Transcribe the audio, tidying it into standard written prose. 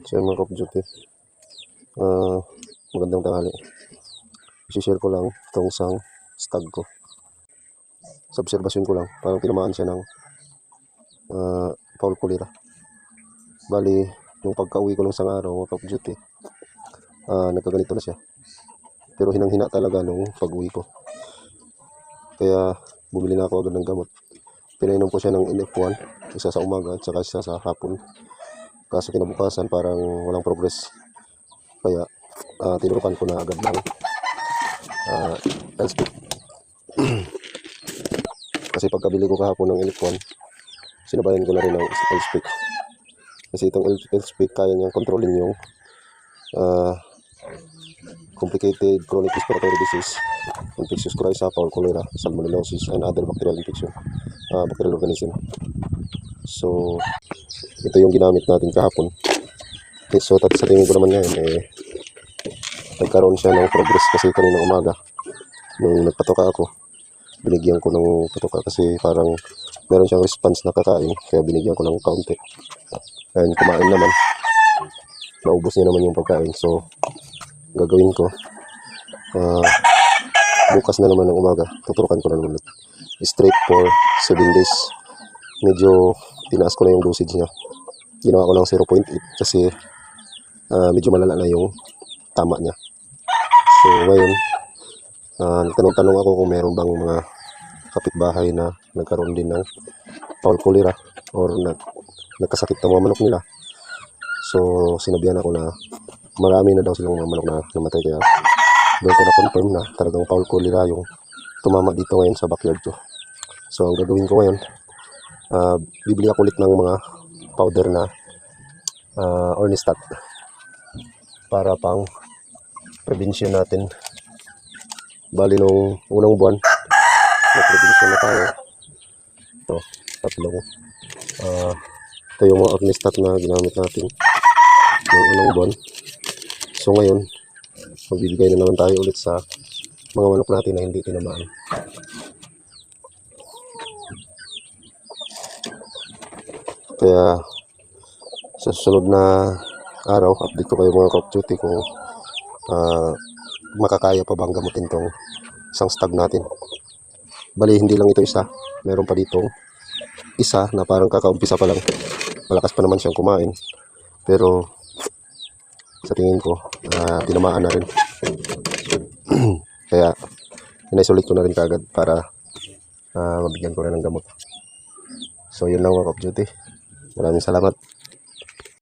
So yun mga ka-duty, magandang tanghali. I-share ko lang itong isang stag ko. Sa obserbasyon ko lang, parang tinamaan siya ng foul cholera. Bali, nung pagka-uwi ko ng isang araw mga ka-duty, nagkaganito na siya. Pero hinang-hina talaga nung pag-uwi ko. Kaya bumili na ako agad ng gamot. Pinainom ko siya ng NF1, isa sa umaga at saka isa sa hapon. Kaso kinabukasan parang walang progress. Kaya tinurukan ko na agad ng L-Speak. Kasi pagkabili ko kahapon ng NF1, sinabayan ko na rin ng L-Speak. Kasi itong L-Speak kaya niyang kontrolin yung complicated chronic respiratory disease, infectious coryza, foul cholera, salmonellosis, and other bacterial infection, bacterial organism. So, ito yung ginamit natin kahapon. Okay, so, sa tingin ko naman ngayon, nagkaroon siya ng progress kasi kaninang umaga, nung nagpatoka ako, binigyan ko ng patoka kasi parang meron siyang response na kakain, kaya binigyan ko ng kaunti. And kumain naman, naubos niya naman yung pagkain. So, gagawin ko, bukas na naman ng umaga, tuturukan ko na ulit. Straight for 7 days. Medyo tinaas ko na yung dosage niya. Ginawa ko ng 0.8 kasi medyo malala na yung tama niya. So ngayon, nagtanong-tanong ako kung meron bang mga kapitbahay na nagkaroon din ng foul cholera or nagkasakit ng mga manok nila. So sinabihan ako na marami na daw silang mga manok na namatay, kaya doon ko na-confirm na talagang foul cholera yung tumama dito ngayon sa backyard ko. So ang gagawin ko ngayon, bibili ako ulit ng mga powder na Ornistat para pang prevention natin. Bali nung unang buwan, na-prevention na tayo. Ito, tatlong. Ito yung mga Ornistat na ginamit natin nung unang buwan. So ngayon, magbibigay na naman tayo ulit sa mga manok natin na hindi tinamaan. Kaya sa susunod na araw, update ko kayo mga ka-duty kung makakaya pa bang gamutin tong isang stag natin. Bali, hindi lang ito isa, meron pa dito isa na parang kakaumpisa pa lang. Malakas pa naman siyang kumain, pero sa tingin ko tinamaan na rin. Kaya in-isolate ko na rin kaagad para mabigyan ko na ng gamot. So yun lang mga ka-duty. Maraming salamat.